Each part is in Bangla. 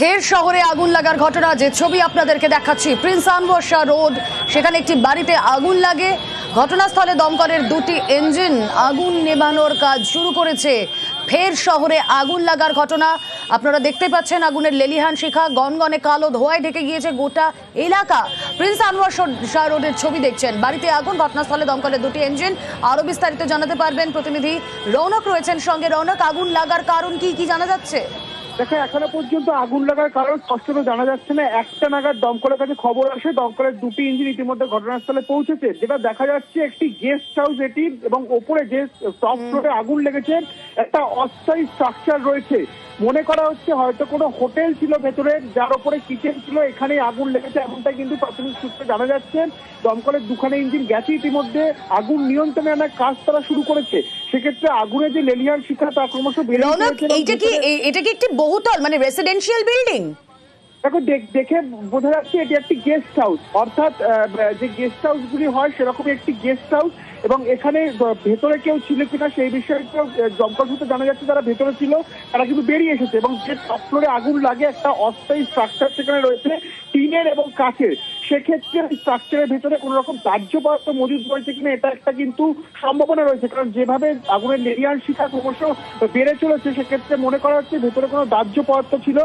ফের শহরে আগুন লাগার ঘটনা, যে ছবি আপনাদেরকে দেখাচ্ছি প্রিন্স আনওয়ার শাহ রোড, সেখানে একটি বাড়িতে আগুন লাগে। ঘটনাস্থলে দমকলের দুটি ইঞ্জিন আগুন নেভানোর কাজ শুরু করেছে। ফের শহরে আগুন লাগার ঘটনা আপনারা দেখতে পাচ্ছেন। আগুনের লেলিহান শিখা গনগনে কালো ধোঁয়ায় ঢেকে গিয়েছে গোটা এলাকা। প্রিন্স আনওয়ার শাহ রোডের ছবি দেখছেন, বাড়িতে আগুন, ঘটনাস্থলে দমকলের দুটি ইঞ্জিন। আরো বিস্তারিত জানাতে পারবেন প্রতিনিধি রৌনক রয়েছেন সঙ্গে। রৌনক, আগুন লাগার কারণ কি জানা যাচ্ছে? দেখো, এখনো পর্যন্ত আগুন লাগার কারণ স্পষ্টত জানা যাচ্ছে না। একটা নাগাদ দমকলের কাছে খবর আসে, দমকলের দুটি ইঞ্জিন ইতিমধ্যে ঘটনাস্থলে পৌঁছেছে। যেটা দেখা যাচ্ছে একটি গেস্ট হাউস এটি, এবং ওপরে যে টপ ফ্লোরে আগুন লেগেছে একটা অস্থায়ী স্ট্রাকচার রয়েছে। মনে করা হচ্ছে হয়তো কোনো হোটেল ছিল ভেতরে, যার উপরে কিচেন ছিল, এখানে আগুন লেগেছে এমনটাই কিন্তু প্রাথমিক সূত্রে জানা যাচ্ছে। দমকলের দুখানে ইঞ্জিন গেছে ইতিমধ্যে, আগুন নিয়ন্ত্রণে আনার কাজ তারা শুরু করেছে। সেক্ষেত্রে আগুনের যে লেলিহান শিখা তা ক্রমশ বেড়ে চলেছে। এটা কি একটি বহুতল মানে রেসিডেন্সিয়াল বিল্ডিং? দেখো, দেখে বোঝা যাচ্ছে এটি একটি গেস্ট হাউস, অর্থাৎ যে গেস্ট হাউস গুলি হয় সেরকমই একটি গেস্ট হাউস। এবং এখানে ভেতরে কেউ ছিল কিনা সেই বিষয়ে দমকল সূত্রে জানা যাচ্ছে যারা ভেতরে ছিল তারা কিন্তু বেরিয়ে এসেছে। এবং যে টপ ফ্লোরে আগুন লাগে একটা অস্থায়ী স্ট্রাকচার সেখানে রয়েছে টিনের এবং কাঠের। সেক্ষেত্রে স্ট্রাকচারের ভেতরে কোন রকম দাহ্য পদার্থ মজুদ রয়েছে কিনা এটা একটা কিন্তু সম্ভাবনা রয়েছে, কারণ যেভাবে আগুনের লেলিহান শিখা ক্রমশ বেড়ে চলেছে সেক্ষেত্রে মনে করা হচ্ছে ভেতরে কোনো দাহ্য পদার্থ ছিল।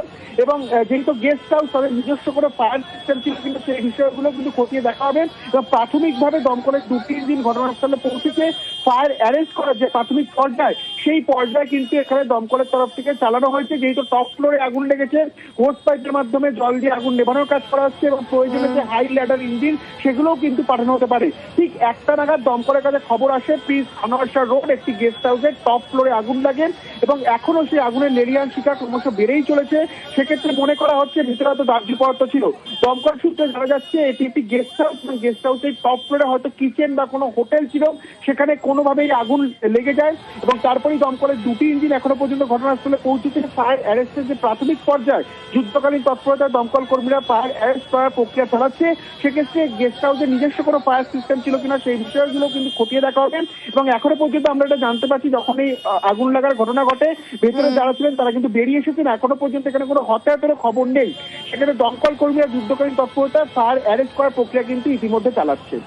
এবং যেহেতু গেস্ট হাউস, তাদের নিজস্ব কোনো ফায়ার সিস্টেম ছিল কিন্তু সেই বিষয়গুলো কিন্তু খতিয়ে দেখা হবে। এবং প্রাথমিকভাবে দমকলের দুটি ইঞ্জিন ঘটনাস্থলে পৌঁছেছে। ফায়ার অ্যারেস্ট করার যে প্রাথমিক পর্যায়, সেই পর্যায়ে কিন্তু এখানে দমকলের তরফ থেকে চালানো হয়েছে। যেহেতু টপ ফ্লোরে আগুন লেগেছে, হোস পাইপের মাধ্যমে জল দিয়ে আগুন নেভানোর কাজ করা হচ্ছে, এবং প্রয়োজনে যে হাই ল্যাডার ইঞ্জিন সেগুলোও কিন্তু পাঠানো হতে পারে। ঠিক একটা নাগাদ দমকলের কাছে খবর আসে প্রিন্স আনোয়ার শাহ রোড একটি গেস্ট হাউসের টপ ফ্লোরে আগুন লাগে, এবং এখনো সেই আগুনের লেলিহান শিখা ক্রমশ বেড়েই চলেছে। সেক্ষেত্রে মনে করা হচ্ছে ভিতরে হয়তো দাহ্য পদার্থ ছিল। দমকল সূত্রে জানা যাচ্ছে এটি একটি গেস্ট হাউস, এবং গেস্ট হাউসের টপ ফ্লোরে হয়তো কিচেন বা কোনো হোটেল ছিল, সেখানে কোনোভাবেই আগুন লেগে যায়। এবং তারপরেই দমকলের দুটি ইঞ্জিন এখনো পর্যন্ত ঘটনাস্থলে পৌঁছেছে। ফায়ার অ্যারেস্টের যে প্রাথমিক পর্যায়, যুদ্ধকালীন তৎপরতায় দমকল কর্মীরা ফায়ার অ্যারেস্ট করার প্রক্রিয়া চালাচ্ছে। সেক্ষেত্রে গেস্ট হাউসের নিজস্ব কোনো ফায়ার সিস্টেম ছিল কিনা সেই বিষয়গুলো কিন্তু খতিয়ে দেখা হবে। এবং এখনো পর্যন্ত আমরা এটা জানতে পারছি যখন এই আগুন লাগার ঘটনা ঘটে ভেতরে যারা ছিলেন তারা কিন্তু বেরিয়ে এসেছেন। এখনো পর্যন্ত এখানে কোনো হতাহতের খবর নেই। সেখানে দমকল কর্মীরা যুদ্ধকালীন তৎপরতায় ফায়ার অ্যারেস্ট করার প্রক্রিয়া কিন্তু ইতিমধ্যে চালাচ্ছে।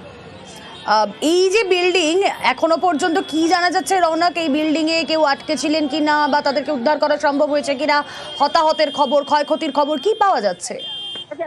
এই যে বিল্ডিং, এখনো পর্যন্ত কি জানা যাচ্ছে রৌনক? এই বিল্ডিং এ কেউ আটকে ছিলেন কিনা বা তাদেরকে উদ্ধার করা সম্ভব হয়েছে কিনা? হতাহতের খবর, ক্ষয়ক্ষতির খবর কি পাওয়া যাচ্ছে?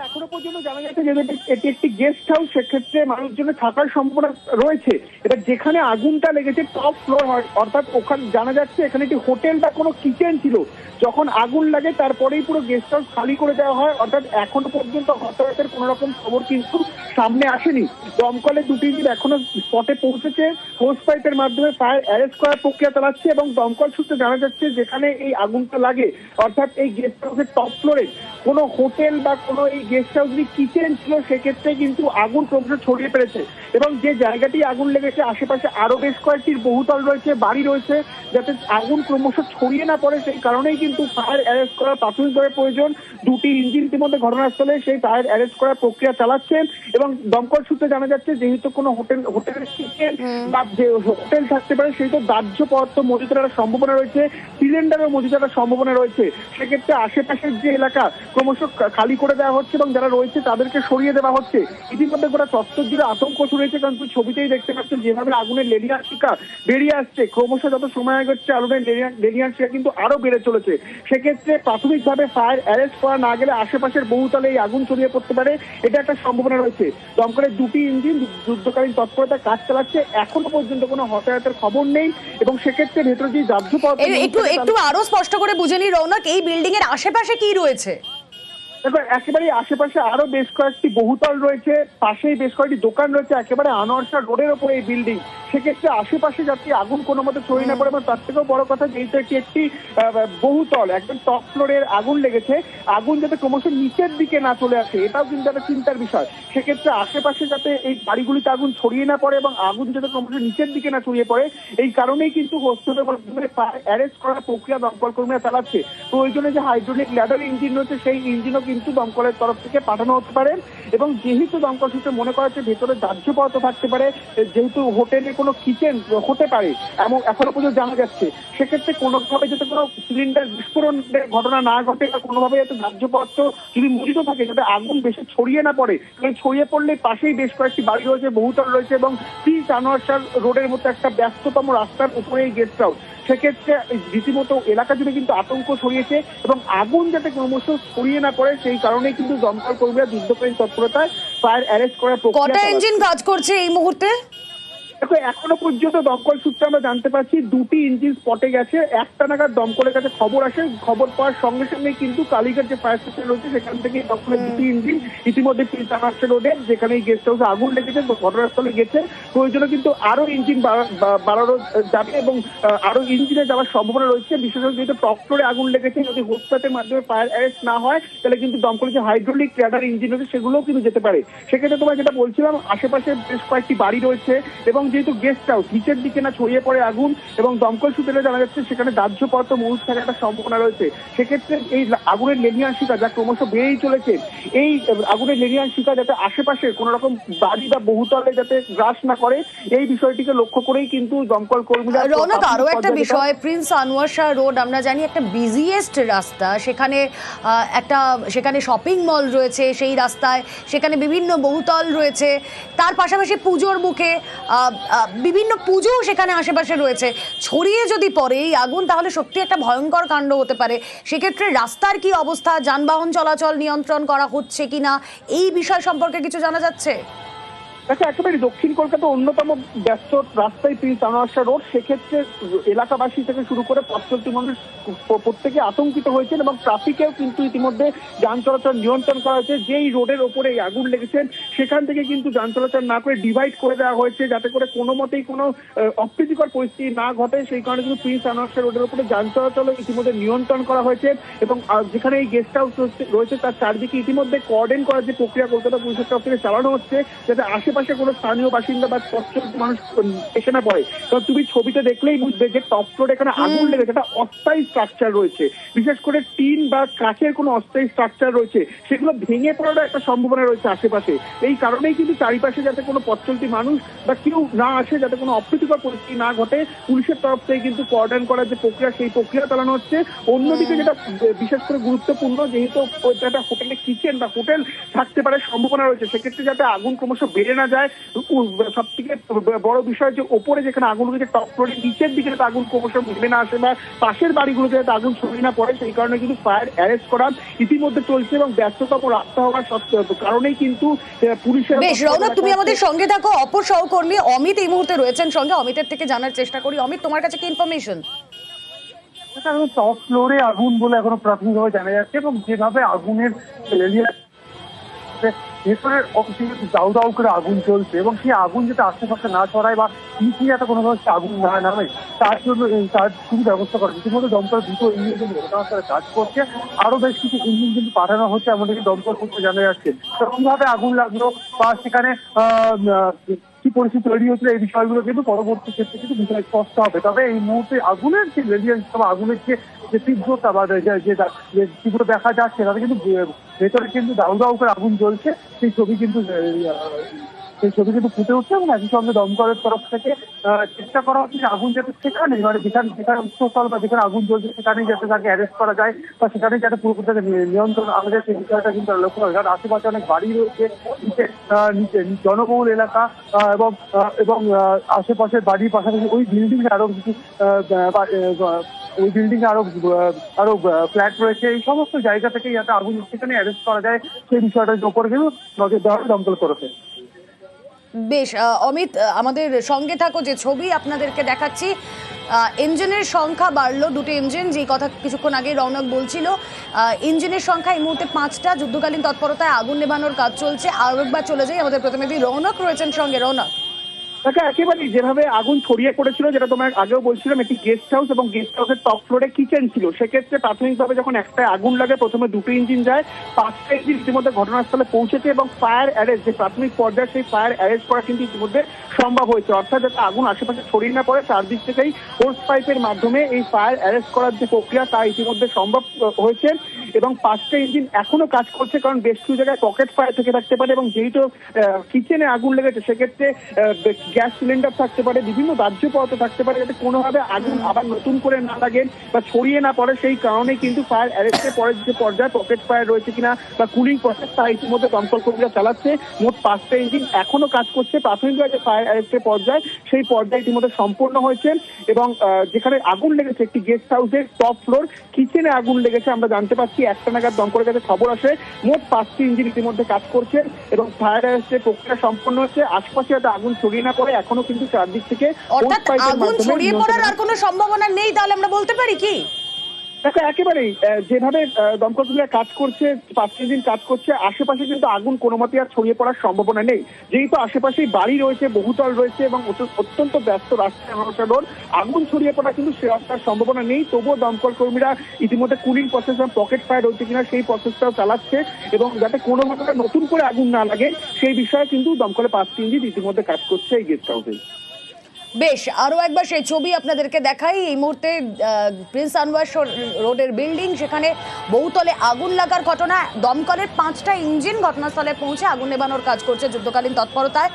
এখনো পর্যন্ত জানা যাচ্ছে যে এটি একটি গেস্ট হাউস, সেক্ষেত্রে মানুষজনের থাকার সম্ভাবনা রয়েছে। এটা যেখানে আগুনটা লেগেছে টপ ফ্লোর হয়, অর্থাৎ ওখানে জানা যাচ্ছে এখানে একটি হোটেল বা কোনো কিচেন ছিল। যখন আগুন লাগে তারপরেই পুরো গেস্ট হাউস খালি করে দেওয়া হয়, অর্থাৎ এখনো পর্যন্ত হতাহতের কোনো রকম খবর কিন্তু সামনে আসেনি। দমকলের দুটি ইঞ্জিন এখনো স্পটে পৌঁছেছে, হোস পাইপের মাধ্যমে ফায়ার অ্যারেস্ট করার প্রক্রিয়া চালাচ্ছে। এবং দমকল সূত্রে জানা যাচ্ছে যেখানে এই আগুনটা লাগে, অর্থাৎ এই গেস্ট হাউসের টপ ফ্লোরে কোনো হোটেল বা কোনো এই গেস্ট হাউসের কিচেন ছিল, সেক্ষেত্রে কিন্তু আগুন ক্রমশ ছড়িয়ে পড়েছে। এবং যে জায়গাটি আগুন লেগেছে আশেপাশে আরো বেশ কয়েকটি বহুতল রয়েছে, বাড়ি রয়েছে, যাতে আগুন ক্রমশ ছড়িয়ে না পড়ে সেই কারণেই কিন্তু ফায়ার অ্যারেস্ট করার প্রাথমিকভাবে প্রয়োজন। দুটি ইঞ্জিন ইতিমধ্যে ঘটনাস্থলে সেই ফায়ার অ্যারেস্ট করার প্রক্রিয়া চালাচ্ছেন। এবং দমকল সূত্রে জানা যাচ্ছে যেহেতু কোনো হোটেলের কিচেন বা যে হোটেল থাকতে পারে সেই তো দাহ্য পদার্থ মজুদ থাকার সম্ভাবনা রয়েছে, সিলিন্ডারের মজুদ থাকার সম্ভাবনা রয়েছে। সেক্ষেত্রে আশেপাশের যে এলাকা ক্রমশ খালি করে দেওয়া হচ্ছে এবং যারা রয়েছে তাদেরকে সরিয়ে দেওয়া হচ্ছে। ইতিমধ্যে গোটা চত্বর জুড়ে আতঙ্ক ছড়িয়েছে, কারণ ছবিতেই দেখতে পাচ্ছেন যেভাবে আগুনের লেলিহান শিখা বেরিয়ে আসছে। ক্রমশ যত সময় আগাচ্ছে আগুনের লেলিহান শিখা কিন্তু আরো বেড়ে চলেছে। সেক্ষেত্রে প্রাথমিকভাবে ফায়ার অ্যারেস্ট করা না গেলে আশেপাশের বহুতলে এই আগুন ছড়িয়ে পড়তে পারে, এটা একটা সম্ভাবনা রয়েছে। দমকলের দুটি ইঞ্জিন যুদ্ধকালীন তৎপরতায় কাজ চালাচ্ছে, এখনো পর্যন্ত কোনো হতাহতের খবর নেই। এবং সেক্ষেত্রে ভেতরে যে দাহ্য পদার্থ একটু আরো স্পষ্ট করে বুঝে নি রৌনক, এই বিল্ডিং এর আশেপাশে কি রয়েছে? দেখো, একেবারে আশেপাশে আরো বেশ কয়েকটি বহুতল রয়েছে, পাশেই বেশ কয়েকটি দোকান রয়েছে, একেবারে আনোয়ার শাহ রোডের ওপরে এই বিল্ডিং। সেক্ষেত্রে আশেপাশে যাতে আগুন কোনো মতে ছড়িয়ে না পড়ে, এবং তার থেকেও বড় কথা যেহেতু একটি বহুতল একদম টপ ফ্লোরের আগুন লেগেছে, আগুন যাতে ক্রমশ নিচের দিকে না চলে আসে এটাও কিন্তু একটা চিন্তার বিষয়। সেক্ষেত্রে আশেপাশে যাতে এই বাড়িগুলিতে আগুন ছড়িয়ে না পড়ে এবং আগুন যাতে ক্রমশ নিচের দিকে না ছড়িয়ে পড়ে, এই কারণেই কিন্তু হোস্টেলের মাধ্যমে অ্যারেস্ট করার প্রক্রিয়া দমকল কর্মীরা চালাচ্ছে। প্রয়োজনে যে হাইড্রোলিক ল্যাডার ইঞ্জিন রয়েছে সেই ইঞ্জিনও কিন্তু দমকলের তরফ থেকে পাঠানো হতে পারে। এবং যেহেতু দমকল সূত্রে মনে করা হচ্ছে ভেতরে দাহ্য পদার্থ থাকতে পারে, যেহেতু হোটেলে কোনো কিচেন হতে পারে এমন এখনো পর্যন্ত জানা যাচ্ছে। সেক্ষেত্রে কোনোভাবে যাতে কোনো সিলিন্ডার বিস্ফোরণের ঘটনা না ঘটে বা কোনোভাবে যাতে ধার্যপত্র যদি মজুত থাকে, যাতে আগুন বেশি ছড়িয়ে না পড়ে, কারণ ছড়িয়ে পড়লে পাশেই বেশ কয়েকটি বাড়ি রয়েছে, বহুতল রয়েছে এবং প্রিন্স আনোয়ার শাহ রোডের মতো একটা ব্যস্ততম রাস্তার উপরে এই গেস্ট হাউস। সেক্ষেত্রে রীতিমতো এলাকা জুড়ে কিন্তু আতঙ্ক ছড়িয়েছে এবং আগুন যাতে ক্রমশ ছড়িয়ে না পড়ে সেই কারণেই কিন্তু দমকল কর্মীরা যুদ্ধকালীন তৎপরতায় ফায়ার অ্যারেস্ট করার কটা প্রক্রিয়া ইঞ্জিন কাজ করছে এই মুহূর্তে? দেখো, এখনো পর্যন্ত দমকল সূত্রে আমরা জানতে পারছি 2টি ইঞ্জিন স্পটে গেছে। একটা নাগাদ দমকলের কাছে খবর আসে, খবর পাওয়ার সঙ্গে সঙ্গে কিন্তু কালীঘাট যে ফায়ার স্টেশন রয়েছে সেখান থেকে দমকলের 2টি ইঞ্জিন ইতিমধ্যে প্রিন্স আনোয়ার শাহ রোডে যেখানে এই গেস্ট হাউসে আগুন লেগেছে ঘটনাস্থলে গেছে। প্রয়োজনে কিন্তু আরো ইঞ্জিন বাড়ানো যাবে এবং আরো ইঞ্জিনে যাওয়ার সম্ভাবনা রয়েছে। বিশেষত যেহেতু টপ ফ্লোরে আগুন লেগেছে, যদি হোস্টাটের মাধ্যমে ফায়ার অ্যারেস্ট না হয় তাহলে কিন্তু দমকলের যে হাইড্রোলিক রাডার ইঞ্জিন রয়েছে সেগুলোও কিন্তু যেতে পারে। সেক্ষেত্রে তোমার যেটা বলছিলাম, আশেপাশে বেশ কয়েকটি বাড়ি রয়েছে এবং যেহেতু গেস্ট হাউস নিচের দিকে না ছড়িয়ে পড়ে আগুন এবং দমকল সূত্রে জানা যাচ্ছে সেখানে দাহ্যপদার্থ মজুত থাকার একটা সম্ভাবনা রয়েছে। সেক্ষেত্রে এই আগুনের লেলিয়ান শিখা যা ক্রমশ বেড়েই চলেছে, এই আগুনের লেলিয়ান শিখা যাতে আশেপাশে কোন রকম বাড়ি বা বহুতলে যাতে গ্রাস না করে, এই বিষয়টিকে লক্ষ্য করেই কিন্তু দমকল কর্মীরা। রৌনক, আরো একটা বিষয়, প্রিন্স আনোয়ার শাহ রোড আমরা জানি একটা বিজিয়েস্ট রাস্তা, সেখানে শপিং মল রয়েছে সেই রাস্তায়, সেখানে বিভিন্ন বহুতল রয়েছে, তার পাশাপাশি পুজোর মুখে বিভিন্ন পুজো সেখানে আশেপাশে রয়েছে। ছড়িয়ে যদি পড়ে এই আগুন তাহলে সত্যি একটা ভয়ঙ্কর কাণ্ড হতে পারে। সেক্ষেত্রে রাস্তার কি অবস্থা, যানবাহন চলাচল নিয়ন্ত্রণ করা হচ্ছে কিনা, এই বিষয় সম্পর্কে কিছু জানা যাচ্ছে? দেখো, একেবারে দক্ষিণ কলকাতার অন্যতম ব্যস্ত রাস্তায় প্রিন্স আনোয়ার শাহ রোড। সেক্ষেত্রে এলাকাবাসী থেকে শুরু করে পথ চলতি মানুষ প্রত্যেকে আতঙ্কিত হয়েছেন এবং ট্রাফিকেও কিন্তু ইতিমধ্যে যান চলাচল নিয়ন্ত্রণ করা হয়েছে। যেই রোডের ওপরে এই আগুন লেগেছেন সেখান থেকে কিন্তু যান চলাচল না করে ডিভাইড করে দেওয়া হয়েছে, যাতে করে কোনো মতেই কোনো অপ্রীতিকর পরিস্থিতি না ঘটে। সেই কারণে কিন্তু প্রিন্স আনোয়ার শাহ রোডের উপরে যান চলাচল ইতিমধ্যে নিয়ন্ত্রণ করা হয়েছে এবং যেখানে এই গেস্ট হাউস রয়েছে তার চারদিকে ইতিমধ্যে কর্ডন করার যে প্রক্রিয়া কলকাতা পুলিশের তরফ থেকে চালানো হচ্ছে, যাতে আশেপাশে কোনো স্থানীয় বাসিন্দা বা পথচলতি মানুষ এসে না পড়ে। কারণ তুমি ছবিতে দেখলেই বুঝবে যে টপ ফ্লোরে এখানে আগুন লেগেছে, একটা অস্থায়ী স্ট্রাকচার রয়েছে, বিশেষ করে টিন বা কাঠের কোনো অস্থায়ী স্ট্রাকচার রয়েছে, সেগুলো ভেঙে পড়ার একটা সম্ভাবনা রয়েছে আশেপাশে। এই কারণেই কিন্তু চারিপাশে যাতে কোনো পথচলতি মানুষ বা কেউ না আসে, যাতে কোনো অপ্রীতিকর পরিস্থিতি না ঘটে, পুলিশের তরফ থেকে কিন্তু কর্ডন করার যে প্রক্রিয়া সেই প্রক্রিয়া চালানো হচ্ছে। অন্যদিকে যেটা বিশেষ করে গুরুত্বপূর্ণ, যেহেতু একটা হোটেলে কিচেন বা হোটেল থাকতে পারে সম্ভাবনা রয়েছে, সেক্ষেত্রে যাতে আগুন ক্রমশ বেড়ে না যায়। সব থেকে বড় বিষয় যে ওপরে যেখানে আগুন রয়েছে টপ ফ্লোরে নিচের দিকে যাতে আগুন ক্রমশ নেমে না আসে বা পাশের বাড়িগুলোতে যাতে আগুন ছড়িয়ে না পড়ে, সেই কারণে কিন্তু ফায়ার অ্যারেস্ট করা ইতিমধ্যে চলছে এবং ব্যস্ততম রাস্তা হওয়ার কারণেই কিন্তু পুলিশের। বেশ রৌনক, তুমি আমাদের সঙ্গে থাকো। অপর সহকর্মী অমিত এই মুহূর্তে রয়েছেন সঙ্গে, অমিতের থেকে জানার চেষ্টা করি। অমিত, তোমার কাছে কি ইনফরমেশন? টপ ফ্লোরে আগুন বলে এখনো প্রাথমিকভাবে জানা যাচ্ছে এবং যেভাবে আগুনের ভেতরের দাউ দাউ করে আগুন চলছে এবং সেই আগুন যাতে আশেপাশে না ছড়ায় বা নিচে যাতে কোনোভাবে আগুন না নামে তার জন্য তার খুবই ব্যবস্থা করা। ইতিমধ্যে দমকল দুটো ইঞ্জিন কিন্তু ঘটনাস্থলে কাজ করছে, আরো বেশ কিছু ইঞ্জিন কিন্তু পাঠানো হচ্ছে এমনকি দমকল সূত্রে জানা যাচ্ছে। কিভাবে আগুন লাগলো বা সেখানে কি পরিস্থিতি তৈরি হচ্ছিল এই বিষয়গুলো কিন্তু পরবর্তী ক্ষেত্রে কিন্তু বিষয় স্পষ্ট হবে। তবে এই মুহূর্তে আগুনের যে রেডিয়েন্স বা আগুনের যে তীব্রতা বা যে তীব্র দেখা যাচ্ছে তাতে কিন্তু ভেতরে কিন্তু দাউ দাউ করে আগুন জ্বলছে, সেই ছবি কিন্তু ফুটে উঠছে এবং একই সঙ্গে দমকলের তরফ থেকে চেষ্টা করা হচ্ছে যে আগুন যাতে সেখানে যেখানে উৎসস্থল বা যেখানে আগুন জ্বলছে সেখানেই যাতে তাকে অ্যারেস্ট করা যায় বা সেখানেই যাতে পুরোপুরি তাকে নিয়ন্ত্রণ আনা যায়, সেই বিষয়টা কিন্তু লক্ষ্য করা। কারণ আশেপাশে অনেক বাড়ি রয়েছে, নিচে জনবহুল এলাকা এবং আশেপাশের বাড়ির পাশাপাশি ওই বিল্ডিং এ আরো কিছু ওই বিল্ডিং এ আরো ফ্ল্যাট রয়েছে। এই সমস্ত জায়গা থেকে যাতে আগুন সেখানে অ্যারেস্ট করা যায় সেই বিষয়টার উপর কিন্তু নজর দেওয়া হয় দমকল তরফে। বেশ অমিত, আমাদের সঙ্গে থাকো। যে ছবি আপনাদেরকে দেখাচ্ছি, ইঞ্জিনের সংখ্যা বাড়লো, 2টি ইঞ্জিন, যেই কথা কিছুক্ষণ আগে রৌনক বলছিল। ইঞ্জিনের সংখ্যা এই মুহূর্তে 5টা। যুদ্ধকালীন তৎপরতায় আগুন নেভানোর কাজ চলছে। আরো একবার চলে যাই, আমাদের প্রতিনিধি রৌনক রয়েছেন সঙ্গে। রৌনক, দেখো, একেবারে যেভাবে আগুন ছড়িয়ে পড়েছিল, যেটা তোমার আগেও বলছিলাম, একটি গেস্ট হাউস এবং গেস্ট হাউসের টপ ফ্লোরে কিচেন ছিল। সেক্ষেত্রে প্রাথমিকভাবে যখন একটা আগুন লাগে প্রথমে 2টি ইঞ্জিন যায়, 5টা ইঞ্জিন ইতিমধ্যে ঘটনাস্থলে পৌঁছেছে এবং ফায়ার অ্যারেস্ট যে প্রাথমিক পর্যায়ে সেই ফায়ার অ্যারেস্ট করা কিন্তু ইতিমধ্যে সম্ভব হয়েছে। অর্থাৎ যাতে আগুন আশেপাশে ছড়িয়ে না পড়ে চারদিক থেকেই হোস পাইপের মাধ্যমে এই ফায়ার অ্যারেস্ট করার যে প্রক্রিয়া তা ইতিমধ্যে সম্ভব হয়েছে এবং 5টা ইঞ্জিন এখনো কাজ করছে, কারণ বেশ কিছু জায়গায় পকেট ফায়ার থেকে থাকতে পারে এবং যেহেতু কিচেনে আগুন লেগেছে সেক্ষেত্রে গ্যাস সিলিন্ডার থাকতে পারে, বিভিন্ন দাহ্য পদার্থ থাকতে পারে, যাতে কোনোভাবে আগুন আবার নতুন করে না লাগে বা ছড়িয়ে না পড়ে। সেই কারণে কিন্তু ফায়ার অ্যারেস্টের পরের যে পর্যায়ে পকেট ফায়ার রয়েছে কিনা বা কুলিং প্রসেস তা ইতিমধ্যে দমকল কর্মীরা চালাচ্ছে। মোট 5টা ইঞ্জিন এখনো কাজ করছে। প্রাথমিকভাবে যে ফায়ার অ্যারেস্টের পর্যায়ে সেই পর্যায়ে ইতিমধ্যে সম্পূর্ণ হয়েছে এবং যেখানে আগুন লেগেছে একটি গেস্ট হাউসের টপ ফ্লোর কিচেনে আগুন লেগেছে আমরা জানতে পারছি। 1টা নাগাদ দমকলের কাছে খবর আসে। মোট 5টি ইঞ্জিন ইতিমধ্যে কাজ করছে এবং ফায়ার অ্যারেস্টের প্রক্রিয়া সম্পন্ন হচ্ছে। আশপাশে যাতে আগুন ছড়িয়ে না পড়ে এখনো কিন্তু চারদিক থেকে অর্থাৎ আগুন ছড়িয়ে পড়ার আর কোনো সম্ভাবনা নেই তাহলে আমরা বলতে পারি কি? দেখো একেবারেই যেভাবে দমকল কর্মীরা কাজ করছে, 5টি ইঞ্জিন কাজ করছে, আশেপাশে কিন্তু আগুন কোনো মতে আর ছড়িয়ে পড়ার সম্ভাবনা নেই। যেহেতু আশেপাশেই বাড়ি রয়েছে, বহুতল রয়েছে এবং অত্যন্ত ব্যস্ত রাস্তা রোড, আগুন ছড়িয়ে পড়া কিন্তু সে রাস্তার সম্ভাবনা নেই। তবুও দমকল কর্মীরা ইতিমধ্যে কুলিং প্রসেস এবং পকেট ফায়ার রয়েছে কিনা সেই প্রসেসটাও চালাচ্ছে এবং যাতে কোনো মতে নতুন করে আগুন না লাগে সেই বিষয়ে কিন্তু দমকলের 5টি ইঞ্জিন ইতিমধ্যে কাজ করছে এই গেস্ট হাউসে। বেশ, আরো একবার সেই ছবি আপনাদেরকে দেখাই। এই মুহূর্তে প্রিন্স আনওয়ার রোডের বিল্ডিং, সেখানে বহুতলে আগুন লাগার ঘটনা। দমকলের 5টা ইঞ্জিন ঘটনাস্থলে পৌঁছে আগুন নেভানোর কাজ করছে যুদ্ধকালীন তৎপরতায়।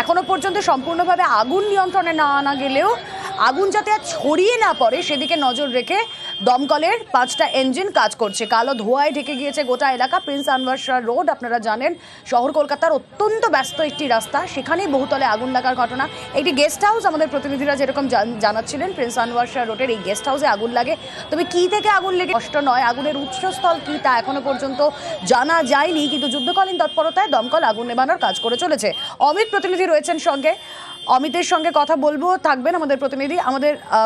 এখনো পর্যন্ত সম্পূর্ণভাবে আগুন নিয়ন্ত্রণে না আনা গেলেও আগুন যাতে আর ছড়িয়ে না পড়ে সেদিকে নজর রেখে দমকলের 5টা ইঞ্জিন কাজ করছে। কালো ধোঁয়ায় ঢেকে গিয়েছে গোটা এলাকা। প্রিন্স আনওয়ার শাহ রোড আপনারা জানেন শহর কলকাতার অত্যন্ত ব্যস্ত একটি রাস্তা, সেখানেই বহুতলে আগুন লাগার ঘটনা। একটি গেস্ট হাউস, আমাদের প্রতিনিধিরা যেরকম জানাচ্ছিলেন প্রিন্স আনওয়ার শাহ রোডের এই গেস্ট হাউসে আগুন লাগে। তবে কি থেকে আগুন লেগে কষ্ট নয়, আগুনের উৎসস্থল কি তা এখনো পর্যন্ত জানা যায়নি, কিন্তু যুদ্ধকালীন তৎপরতায় দমকল আগুন নেভানোর কাজ করে চলেছে। অমিত প্রতিনিধি রয়েছেন সঙ্গে, অমিতের সঙ্গে কথা বলবো, থাকবেন আমাদের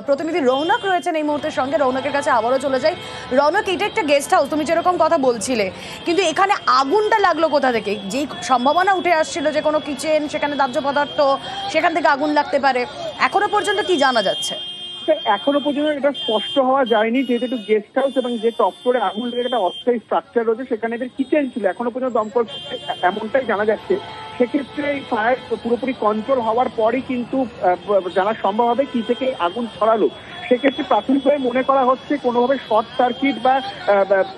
প্রতিনিধি রৌনক রয়েছেন এই মুহূর্তের সঙ্গে। রৌনকের কাছে আবারও চলে যাই। রৌনক, এটা একটা গেস্ট হাউস, তুমি যেরকম কথা বলছিলে, কিন্তু এখানে আগুনটা লাগলো কোথা থেকে? যেই সম্ভাবনা উঠে আসছিল যে কোনো কিচেন, সেখানে দাহ্য পদার্থ, সেখান থেকে আগুন লাগতে পারে, এখনো পর্যন্ত কি জানা যাচ্ছে? এখনো পর্যন্ত এটা স্পষ্ট হওয়া যায়নি, যেহেতু একটু গেস্ট হাউস এবং যে টপ ফ্লোরে আগুন লেগে একটা অস্থায়ী স্ট্রাকচার রয়েছে সেখানে এদের কিচেন ছিল। এখনো পর্যন্ত দমকল এমনটাই জানা যাচ্ছে। সেক্ষেত্রে এই ফায়ার পুরোপুরি কন্ট্রোল হওয়ার পরই কিন্তু জানা সম্ভব হবে কি থেকে আগুন ছড়ালো। সেক্ষেত্রে প্রাথমিকভাবে মনে করা হচ্ছে কোনোভাবে শর্ট সার্কিট বা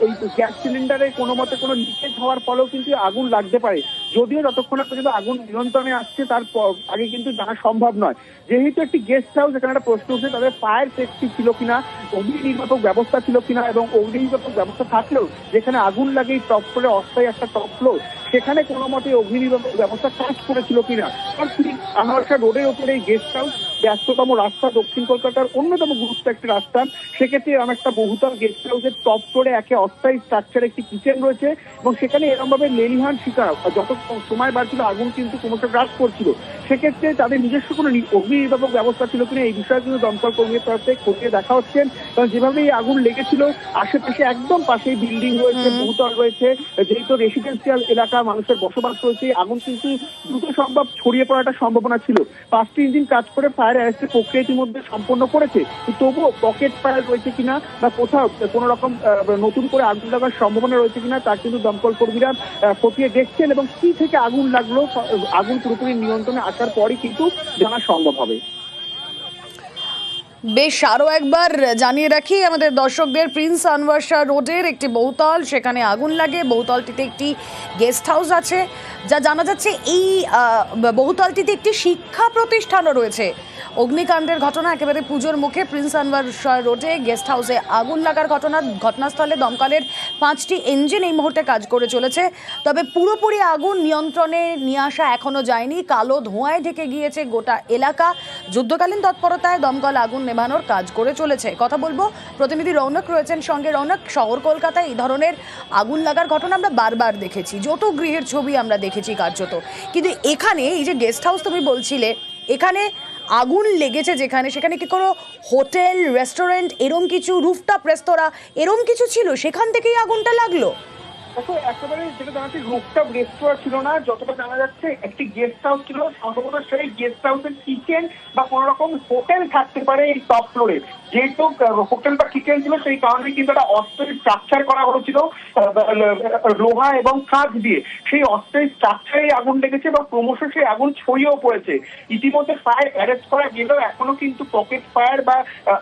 এই গ্যাস সিলিন্ডারে কোনো মতে কোনো লিকেজ হওয়ার ফলেও কিন্তু আগুন লাগতে পারে। যদিও যতক্ষণ পর্যন্ত আগুন নিয়ন্ত্রণে আসছে তার আগে কিন্তু জানা সম্ভব নয়। যেহেতু একটি গেস্ট হাউস, এখানে একটা প্রশ্ন উঠছে তাদের ফায়ার সেফটি ছিল কিনা, অগ্নি নির্বাপক ব্যবস্থা ছিল কিনা, এবং অগ্নি নির্বাপক ব্যবস্থা থাকলেও যেখানে আগুন লাগে টপ ফ্লোরে অস্থায়ী একটা টপ ফ্লোর, সেখানে কোনো মতে অগ্নি নির্বাপক ব্যবস্থা কাজ করেছিল কিনা। কারণ আনোয়ার শাহ রোডের ওপরে এই গেস্ট হাউস, ব্যস্ততম রাস্তা, দক্ষিণ কলকাতার অন্যতম গুরুত্ব একটি রাস্তা। সেক্ষেত্রে অনেকটা বহুতল গেস্ট হাউসের টপ ফ্লোরে একে অস্থায়ী স্ট্রাকচার একটি কিচেন রয়েছে এবং সেখানে এরকম ভাবে লেলিহান শিকার যত সময় বাড়ছিল আগুন কিন্তু ক্রমশ গ্রাস করছিল। সেক্ষেত্রে তাদের নিজস্ব কোনো অগ্নি নির্বাপক ব্যবস্থা ছিল কিনা এই বিষয়ে কিন্তু দমকল কর্মীর তরফ থেকে খতিয়ে দেখা হচ্ছে। কারণ যেভাবে এই আগুন লেগেছিল আশেপাশে একদম পাশেই বিল্ডিং রয়েছে, বহুতল রয়েছে, যেহেতু রেসিডেন্সিয়াল এলাকা, মানুষের বসবাস রয়েছে, আগুন কিন্তু দ্রুত সম্ভব ছড়িয়ে পড়ার একটা সম্ভাবনা ছিল। 5টি ইঞ্জিন কাজ করে ফায়ার অ্যারেস্টের প্রক্রিয়া ইতিমধ্যে সম্পন্ন করেছে। তবুও পকেট ফায়ার রয়েছে কিনা বা কোথাও কোনো রকম নতুন করে আগুন লাগার সম্ভাবনা রয়েছে কিনা তা কিন্তু দমকল কর্মীরা খতিয়ে দেখছেন এবং কি থেকে আগুন লাগলো আগুন পুরোপুরি নিয়ন্ত্রণে আসার পরই কিন্তু জানা সম্ভব হবে। বেশ, আরও একবার জানিয়ে রাখি আমাদের দর্শকদের, প্রিন্স আনওয়ার শাহ রোডের একটি বহুতল, সেখানে আগুন লাগে। বহুতলটিতে একটি গেস্ট হাউস আছে। যা জানা যাচ্ছে এই বহুতলটিতে একটি শিক্ষা প্রতিষ্ঠানও রয়েছে। অগ্নিকাণ্ডের ঘটনা একেবারে পুজোর মুখে প্রিন্স আনওয়ার শাহ রোডে গেস্ট হাউসে আগুন লাগার ঘটনাস্থলে দমকলের 5টি ইঞ্জিন এই মুহূর্তে কাজ করে চলেছে। তবে পুরোপুরি আগুন নিয়ন্ত্রণে নিয়ে আসা এখনো যায়নি। কালো ধোঁয়ায় ঢেকে গিয়েছে গোটা এলাকা। যুদ্ধকালীন তৎপরতায় দমকল আগুন নেভানোর কাজ করে চলেছে। কথা বলবো, প্রতিনিধি রৌনক রয়েছেন সঙ্গে। রৌনক, শহর কলকাতায় এই ধরনের আগুন লাগার ঘটনা আমরা বারবার দেখেছি, যত গৃহের ছবি আমরা দেখেছি কার্যত, কিন্তু এখানে এই যে গেস্ট হাউস তুমি বলছিলে, এখানে আগুন লেগেছে যেখানে, সেখানে কি কোনো হোটেল, রেস্টুরেন্ট, এরম কিছু, রুফটপ রেস্তোরাঁ এরম কিছু ছিল, সেখান থেকেই আগুনটা লাগলো? দেখো একেবারে যেটা জানা যাচ্ছে রুফটপ রেস্টুরেন্ট ছিল না, যতটা জানা যাচ্ছে একটি গেস্ট হাউস ছিল। সম্ভবত সেই গেস্ট হাউসের কিচেন বা কোনো রকম হোটেল থাকতে পারে এই টপ ফ্লোরে। যেহেতু হোটেল বা কিচেন ছিল সেই কারণে কিন্তু একটা অস্থায়ী স্ট্রাকচার করা হয়েছিল লোহা এবং কাঁচ দিয়ে। সেই অস্থায়ী স্ট্রাকচারে আগুন লেগেছে এবং ক্রমশ সেই আগুন ছড়িয়েও পড়েছে। ইতিমধ্যে ফায়ার অ্যারেস্ট করা গেলেও এখনো কিন্তু পকেট ফায়ার বা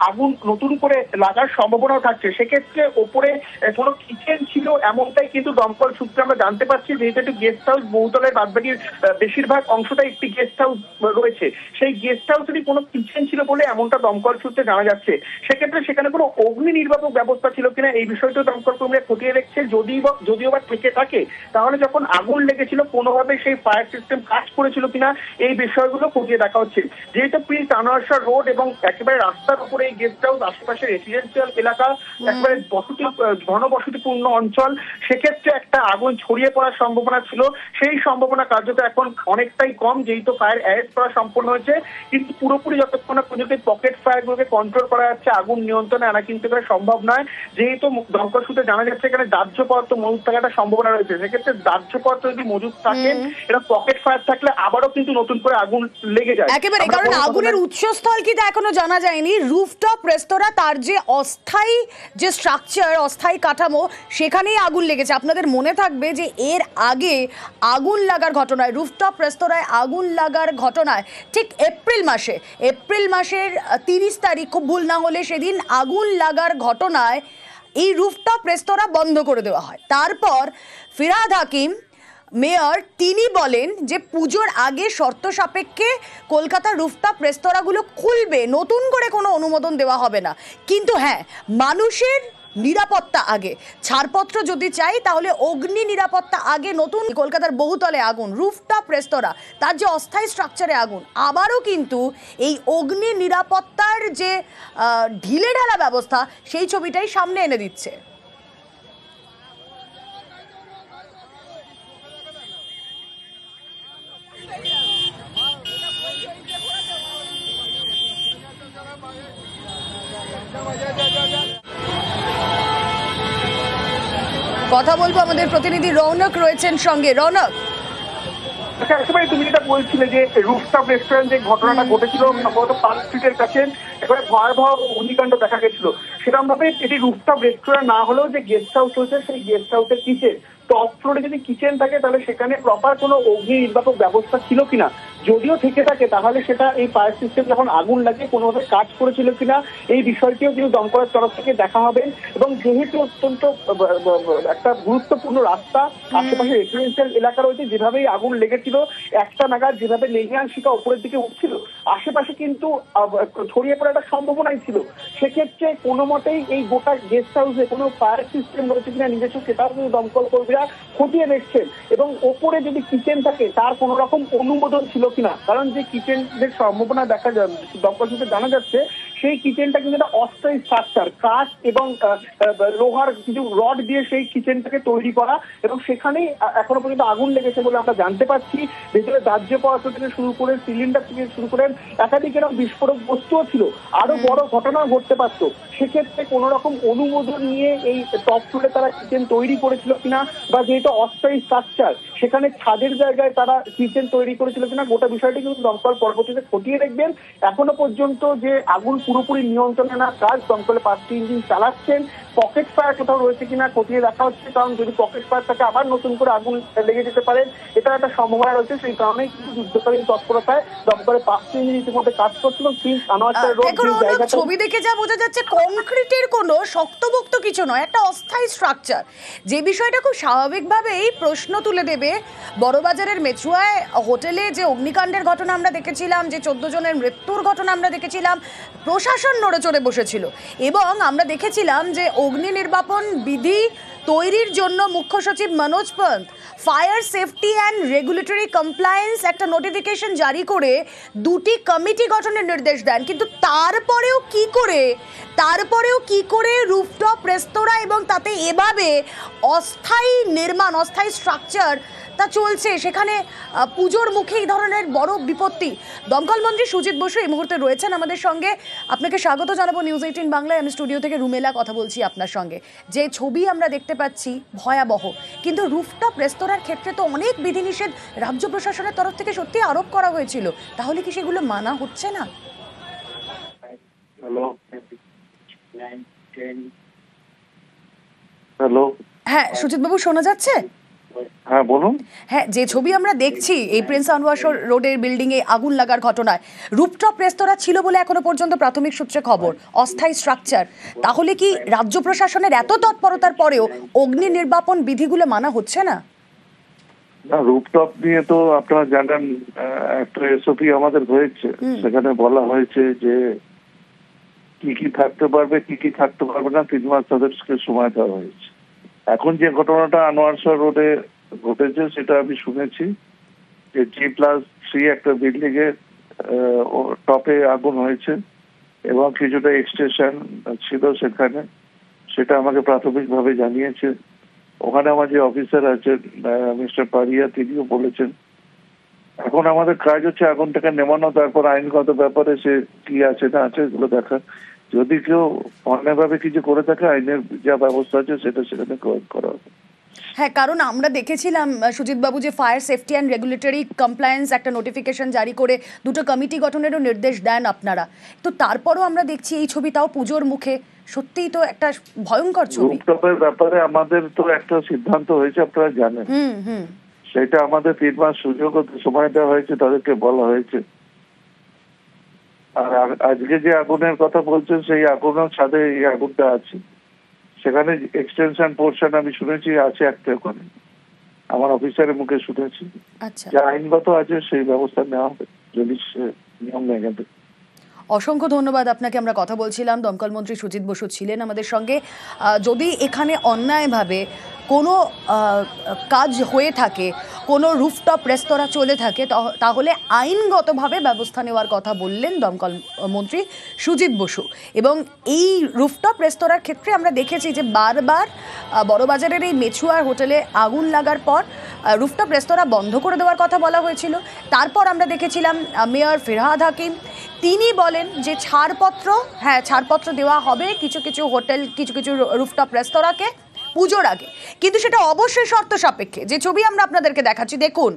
আগুন নতুন করে লাগার সম্ভাবনাও থাকছে। সেক্ষেত্রে ওপরে কোনো কিচেন ছিল এমনটাই কিন্তু দমকল সূত্রে আমরা জানতে পারছি। যেহেতু একটি গেস্ট হাউস, বহুতলের বাদবাকির বেশিরভাগ অংশটাই একটি গেস্ট হাউস রয়েছে, সেই গেস্ট হাউসেরই কোনো কিচেন ছিল বলে এমনটা দমকল সূত্রে জানা যাচ্ছে। সেক্ষেত্রে সেখানে কোনো অগ্নি নির্বাপক ব্যবস্থা ছিল কিনা এই বিষয়টিও দমকল কর্মীরা খতিয়ে দেখছে। যদিও বা থেকে থাকে তাহলে যখন আগুন লেগেছিল কোনোভাবে সেই ফায়ার সিস্টেম কাজ করেছিল কিনা এই বিষয়গুলো খতিয়ে দেখা হচ্ছে। যেহেতু প্রিন্স আনোয়ার শাহ রোড এবং একেবারে রাস্তার উপরে এই গেস্ট হাউস, আশেপাশে রেসিডেন্সিয়াল এলাকা, একেবারে ঘনবসতিপূর্ণ অঞ্চল, সেক্ষেত্রে একটা আগুন ছড়িয়ে পড়ার সম্ভাবনা ছিল। সেই সম্ভাবনা কার্যত এখন অনেকটাই কম, যেহেতু ফায়ার অ্যারেস্ট করা সম্পূর্ণ হয়েছে। কিন্তু পুরোপুরি যতক্ষণ না পর্যন্ত পকেট ফায়ারগুলোকে কন্ট্রোল করা যাচ্ছে, আগুন নিয়ন্ত্রণে আনা কিন্তু সম্ভব নয়। যেহেতু দমকল সূত্রে জানা যাচ্ছে এখানে দাহ্য পদার্থ মজুদ থাকার সম্ভাবনা রয়েছে। সেক্ষেত্রে দাহ্য পদার্থ যদি মজুদ থাকে, এটা পকেট ফায়ার থাকলে আবারও কিন্তু নতুন করে আগুন লেগে যায় একেবারে। কারণ আগুনের উৎসস্থল কিন্তু এখনো জানা যায়নি। রুফটপ রেস্তোরাঁ, তার যে অস্থায়ী যে স্ট্রাকচার, অস্থায়ী কাঠামো, সেখানেই আগুন লেগেছে। আপনাদের মনে থাকবে যে এর আগে আগুন লাগার ঘটনায়, রুফটপ রেস্তোরাঁয় আগুন লাগার ঘটনায় ঠিক এপ্রিল মাসের 30 তারিখ, খুব ভুল না হলে সেদিন আগুন লাগার ঘটনায় এই রুফটপ রেস্তোরাঁ বন্ধ করে দেওয়া হয়। তারপর ফিরহাদ হাকিম মেয়র তিনি বলেন যে পুজোর আগে শর্ত সাপেক্ষে কলকাতার রুফটপ রেস্তোরাঁগুলো খুলবে, নতুন করে কোনো অনুমোদন দেওয়া হবে না। কিন্তু হ্যাঁ, মানুষের নিরাপত্তা আগে, ছাড়পত্র যদি চাই তাহলে অগ্নি নিরাপত্তা আগে। নতুন কলকাতার বহুতলে আগুন, রুফটপ রেস্তোরাঁ, তার যে অস্থায়ী স্ট্রাকচারে আগুন, আবারও কিন্তু এই অগ্নি নিরাপত্তার যে ঢিলেঢালা ব্যবস্থা, সেই ছবিটাই সামনে এনে দিচ্ছে। কথা বলবো, আমাদের প্রতিনিধি রৌনক রয়েছেন সঙ্গে। রৌনক, একেবারে তুমি যেটা বলছিলে যে রুফটপ রেস্টুরেন্ট যে ঘটনাটা ঘটেছিল সম্ভবত পার্ক স্ট্রিটের কাছে, একেবারে ভয়াবহ অগ্নিকাণ্ড দেখা গেছিল। সেরকম ভাবে এটি রুফটপ রেস্টুরেন্ট না হলেও যে গেস্ট হাউস রয়েছে, সেই গেস্ট হাউসের কিচেন, টপ ফ্লোরে যদি কিচেন থাকে তাহলে সেখানে প্রপার কোনো অগ্নি নির্বাপক ব্যবস্থা ছিল কিনা, যদিও থেকে থাকে তাহলে সেটা এই ফায়ার সিস্টেম যখন আগুন লাগে কোনোভাবে কাজ করেছিল কিনা এই বিষয়টিও কিন্তু দমকলের তরফ থেকে দেখা হবে। এবং যেহেতু অত্যন্ত একটা গুরুত্বপূর্ণ রাস্তা, আশেপাশে রেসিডেন্সিয়াল এলাকা রয়েছে, যেভাবেই আগুন লেগেছিল একটা নাগাদ যেভাবে লেগিয়ান শিখা উপরের দিকে উঠছিল, আশেপাশে কিন্তু ছড়িয়ে পড়ার একটা সম্ভাবনাই ছিল। সেক্ষেত্রে কোনো মতেই এই গোটা গেস্ট হাউসে কোনো ফায়ার সিস্টেম রয়েছে কিনা নিজস্ব, সেটাও কিন্তু দমকল কর্মীরা খতিয়ে দেখছেন। এবং ওপরে যদি কিচেন থাকে তার কোনো রকম অনুমোদন ছিল কিনা, কারণ যে কিচেনের সম্ভাবনা দেখা যায় দমকল সূত্রে জানা যাচ্ছে, সেই কিচেনটা কিন্তু একটা অস্থায়ী স্ট্রাকচার, কাঠ এবং লোহার কিছু রড দিয়ে সেই কিচেনটাকে তৈরি করা, এবং সেখানেই এখনো পর্যন্ত আগুন লেগেছে বলে আমরা জানতে পারছি। ভেতরে দাহ্য পদার্থ থেকে শুরু করে সিলিন্ডার থেকে শুরু করে একাধিক এরকম বিস্ফোরক বস্তুও ছিল, আরো বড় ঘটনাও ঘটতে পারত। সেক্ষেত্রে কোনো রকম অনুমোদন নিয়ে এই টপ ফ্লোরে তারা কিচেন তৈরি করেছিল কিনা, বা যেহেতু অস্থায়ী স্ট্রাকচার সেখানে ছাদের জায়গায় তারা কিচেন তৈরি করেছিল কিনা, গোটা বিষয়টি কিন্তু দমকল পরবর্তীতে খতিয়ে দেখবেন। এখনো পর্যন্ত যে আগুন পুরোপুরি নিয়ন্ত্রণে না কাজ, দমকলে 5টি ইঞ্জিন চালাচ্ছেন। পকেট ফায়ার কোথাও রয়েছে কিনা খতিয়ে দেখা হচ্ছে, কারণ যদি পকেট ফায়ার থাকে আবার নতুন করে আগুন লেগে যেতে পারে, এটা একটা সম্ভাবনা রয়েছে। সেই কারণেই কিন্তু যুদ্ধকালীন তৎপরতায় দমকলে 5টি ইঞ্জিন ইতিমধ্যে কাজ করছিল। প্রিন্স আনোয়ার শাহ রোড জায়গাটা, ছবি দেখে যা বোঝা যাচ্ছে কংক্রিটের কোনো শক্তপোক্ত কিছু নয়, একটা অস্থায়ী স্ট্রাকচার, যে বিষয়টা খুব স্বাভাবিকভাবেই প্রশ্ন তুলে দেবে। বড়বাজারের মেচুয়ায় হোটেলে যে অগ্নিকাণ্ডের ঘটনা আমরা দেখেছিলাম, যে 14 জনের মৃত্যুর ঘটনা আমরা দেখেছিলাম, প্রশাসন নড়ে চড়ে বসেছিল এবং আমরা দেখেছিলাম যে অগ্নি নির্বাপন বিধি তৈরির জন্য মুখ্য সচিব Manoj Pant fire safety and regulatory compliance একটা নোটিফিকেশন জারি করে 2টি কমিটি গঠনের নির্দেশ দেন। কিন্তু তারপরেও কি করে রুফটপ রেস্তোরাঁ এবং তাতে এভাবে অস্থায়ী স্ট্রাকচার তা চলছে, সেখানে পুজোর মুখে এই ধরনের বড় বিপত্তি। দমকল মন্ত্রী সুজিত বসু এই মুহূর্তে রয়েছেন আমাদের সঙ্গে। আপনাকে স্বাগত জানাবো নিউজ 18 বাংলায়। আমি স্টুডিও থেকে রুমেলা কথা বলছি আপনার সঙ্গে। যে ছবি আমরা দেখতে পাচ্ছি ভয়াবহ, কিন্তু রুফটপ রেস্তোরাঁর ক্ষেত্রে তো অনেক বিধিনিষেধ রাজ্য প্রশাসনের তরফ থেকে সত্যি আরোপ করা হয়েছিল, তাহলে কি সেগুলো মানা হচ্ছে না? হ্যালো, হ্যাঁ সুজিত বাবু, শোনা যাচ্ছে? হ্যাঁ বলুন। হ্যাঁ, যে ছবি আমরা দেখছি এই প্রিন্স আনোয়ার রোডের বিল্ডিং এ আগুন লাগার ঘটনায়, রুফটপ রেস্তোরাঁ ছিল বলে এখনো পর্যন্ত প্রাথমিক সূত্রে খবর, অস্থায়ী স্ট্রাকচার। তাহলে কি রাজ্য প্রশাসনের এত তৎপরতার পরেও অগ্নি নির্বাপন বিধিগুলো মানা হচ্ছে না? না, রুফটপ নিয়ে তো আপনারা জানেন একটা এসওপি আমাদের হয়েছে, সেখানে বলা হয়েছে যে কি কি থাকতে পারবে কি কি থাকতে পারবে না 3 মাস তাদেরকে সময় দেওয়া হয়েছে। এখন যে ঘটনাটা আনোয়ার শাহ রোডে ঘটেছে সেটা আমি শুনেছি যে G+3 একটা বিল্ডিং এর টপে আগুন হয়েছে এবং কিছুটা এক্সটেনশন ছিল সেখানে, সেটা আমাকে প্রাথমিকভাবে জানিয়েছে। ওখানে আমার যে অফিসার আছেন মিস্টার পারিয়া, তিনিও বলেছেন এখন আমাদের কাজ হচ্ছে আগুনটাকে নেমানো, তারপর আইনগত ব্যাপারে সে কি আছে না আছে এগুলো দেখা। যদি কেউ অন্যায়ভাবে কিছু করে থাকে আইনের যা ব্যবস্থা আছে সেটা সেখানে প্রয়োগ করা হবে। হ্যাঁ, কারণ আমরা দেখেছিলাম সুজিত বাবু যে fire safety and regulatory compliance একটা নোটিফিকেশন জারি করে 2টো কমিটি গঠনেরও নির্দেশ দেন আপনারা, তো তারপরও আমরা দেখছি এই ছবিটাও পুজোর মুখে। সত্যিই তো একটা ভয়ঙ্কর ছবি। রুফটপের ব্যাপারে আমাদের তো একটা সিদ্ধান্ত হয়েছে, আপনারা জানেন। সেটা আমাদের 3 মাস সুযোগ সময় দেওয়া হয়েছে, তাদেরকে বলা হয়েছে। আর আজকে যে আগুনের কথা বলছেন সেই আগুনের ছাদে এই আগুনটা আছে, সেখানে এক্সটেনশন পোর্শন আমি শুনেছি আছে একটা, ওখানে আমার অফিসারের মুখে শুনেছি। আচ্ছা, যা আইনগত আছে সেই ব্যবস্থা নেওয়া হবে যদি নিয়ম ভেঙে দেয়। অসংখ্য ধন্যবাদ আপনাকে। আমরা কথা বলছিলাম, দমকল মন্ত্রী সুজিত বসু ছিলেন আমাদের সঙ্গে। যদি এখানে অন্যায়ভাবে কোনো কাজ হয়ে থাকে, কোনো রুফটপ রেস্তোরাঁ চলে থাকে, তাহলে আইনগতভাবে ব্যবস্থা নেওয়ার কথা বললেন দমকল মন্ত্রী সুজিত বসু। এবং এই রুফটপ রেস্তোরাঁর ক্ষেত্রে আমরা দেখেছি যে বারবার বড়বাজারের এই মেছুয়ার হোটেলে আগুন লাগার পর রুফটপ রেস্তোরাঁ বন্ধ করে দেওয়ার কথা বলা হয়েছিল। তারপর আমরা দেখেছিলাম মেয়র ফিরহাদ হাকিম, তিনি বলেন যে ছাড়পত্র দেওয়া হবে কিছু কিছু হোটেল, কিছু কিছু রুফটপ রেস্তোরাঁকে পুজোর আগে, কিন্তু সেটা অবশ্যই শর্ত সাপেক্ষে। যে ছবি আমরা আপনাদেরকে দেখাচ্ছি দেখুন,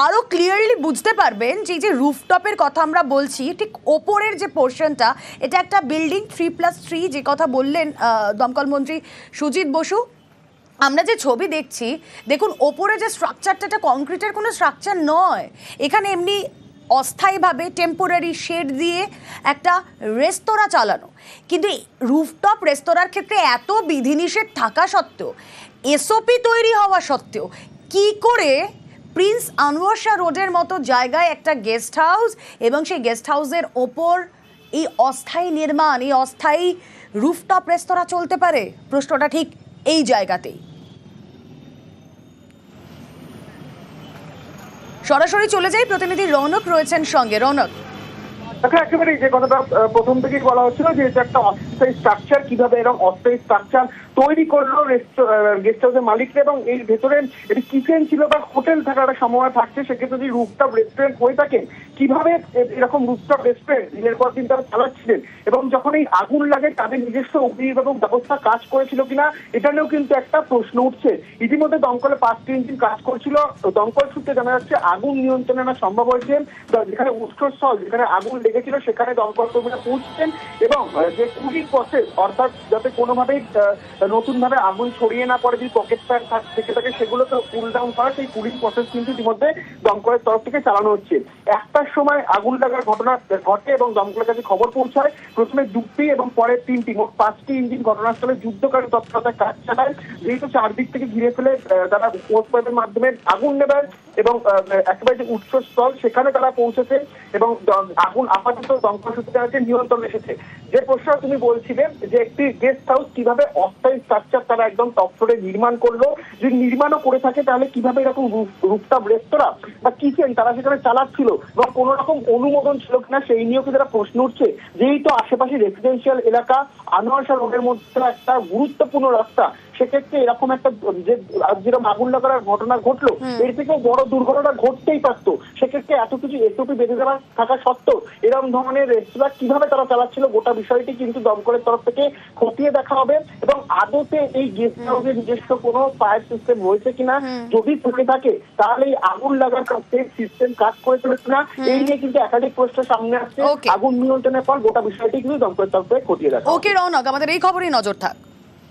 আরও ক্লিয়ারলি বুঝতে পারবেন যে রুফটপের কথা আমরা বলছি, ঠিক ওপরের যে পোর্শনটা, এটা একটা বিল্ডিং 3+3, যে কথা বললেন দমকল মন্ত্রী সুজিত বসু। আমরা যে ছবি দেখছি দেখুন, ওপরে যে স্ট্রাকচারটা, এটা কংক্রিটের কোনো স্ট্রাকচার নয়। এখানে এমনি অস্থায়ীভাবে টেম্পোরারি শেড দিয়ে একটা রেস্তোরাঁ চালানো। কিন্তু রুফটপ রেস্তোরাঁর ক্ষেত্রে এত বিধিনিষেধ থাকা সত্ত্বেও, এসওপি তৈরি হওয়া সত্ত্বেও, কি করে প্রিন্স আনোয়ার শাহ রোডের মতো জায়গায় একটা গেস্ট হাউস এবং সেই গেস্ট হাউসের ওপর এই অস্থায়ী নির্মাণ, এই অস্থায়ী রুফটপ রেস্তোরাঁ চলতে পারে? প্রশ্নটা ঠিক এই জায়গাতেই। সরাসরি চলে যাই, প্রতিনিধি রৌনক রয়েছেন সঙ্গে। রৌনক, একেবারে যে কথাটা প্রথম থেকেই বলা হচ্ছিল যে এটা একটা অস্থায়ী স্ট্রাকচার, কিভাবে এরকম অস্থায়ী স্ট্রাকচার তৈরি করলো গেস্ট হাউসের মালিকরা, এবং এর ভেতরে এটি কিচেন ছিল বা হোটেল থাকার একটা সম্ভাবনা থাকছে। সেক্ষেত্রে যদি রুফটপ রেস্টুরেন্ট হয়ে থাকে, কিভাবে এরকম রুফটপ রেস্টুরেন্ট দিনের পর দিন তারা চালাচ্ছিলেন, এবং যখন এই আগুন লাগে তাদের নিজস্ব অগ্নি নির্বাপক ব্যবস্থা কাজ করেছিল কিনা, এটা নিয়েও কিন্তু একটা প্রশ্ন উঠছে। ইতিমধ্যে দমকলে 5টি ইঞ্জিন কাজ করছিল। দমকল সূত্রে জানা যাচ্ছে আগুন নিয়ন্ত্রণে আনা সম্ভব হয়েছে। যেখানে উৎসস্থল, যেখানে আগুন লেগেছিল সেখানে দমকল কর্মীরা পৌঁছছেন, এবং যে কুলিং প্রসেস, অর্থাৎ যাতে কোনোভাবেই নতুন ভাবে আগুন ছড়িয়ে না পড়ে, যদি পকেট ফায়ার থেকে থাকে সেগুলোকে কুল ডাউন করা, সেই কুলিং প্রসেস কিন্তু ইতিমধ্যে দমকলের তরফ থেকে চালানো হচ্ছে। 1টার সময় আগুন লাগার ঘটনা ঘটে এবং দমকলের কাছে খবর পৌঁছায়। প্রথমে 2টি এবং পরে 3টি, মোট 5টি ইঞ্জিন ঘটনাস্থলে যুদ্ধকালীন তৎপরতায় কাজ চালায়। যেহেতু চারদিক থেকে ঘিরে ফেলে তারা পোস্ট পাইপের মাধ্যমে আগুন নেবেন, এবং একেবারে যে উৎসস্থল সেখানে তারা পৌঁছেছে, এবং আগুন আপাতত দমকল সূত্রে জানাচ্ছে নিয়ন্ত্রণে এসেছে। যে প্রশ্ন তুমি বলছিলেন যে একটি গেস্ট হাউস কিভাবে অস্থায়ী স্ট্রাকচার তারা একদম টপ ফ্লোরে নির্মাণ করলো, যদি নির্মাণও করে থাকে তাহলে কিভাবে এরকম রুফটপ রেস্তোরাঁ বা কিচেন তারা সেখানে চালাচ্ছিল, এবং কোন রকম অনুমোদন ছিল কিনা সেই নিয়েও কিন্তু একটা প্রশ্ন উঠছে। যেই তো আশেপাশে রেসিডেন্সিয়াল এলাকা, আনোয়ার শাহ রোডের মধ্যে একটা গুরুত্বপূর্ণ রাস্তা, সেক্ষেত্রে এরকম একটা যে যেরকম আগুন লাগার ঘটনা ঘটলো, এর থেকেও বড় দুর্ঘটনা ঘটতেই পারতো। সেক্ষেত্রে এত কিছু এসওপি বেঁধে দেওয়া থাকা সত্ত্বেও এরকম ধরনের রেস্তোরাঁ কিভাবে তারা চালাচ্ছিল, গোটা বিষয়টি কিন্তু দমকলের তরফ থেকে খতিয়ে দেখা হবে এবং আদতে এই গেস্ট হাউসের নিজস্ব কোনো ফায়ার সিস্টেম রয়েছে কিনা, যদি থেকে থাকে তাহলে এই আগুন লাগার কাছে সিস্টেম কাজ করে চলেছে না, এই নিয়ে কিন্তু একাধিক প্রশ্ন সামনে আসছে। Okay. আগুন নিয়ন্ত্রণের পর গোটা বিষয়টি কিন্তু দমকলের তরফ থেকে খতিয়ে দেখা হবে। ওকে রৌনক, আমাদের এই খবরেই নজর থাক।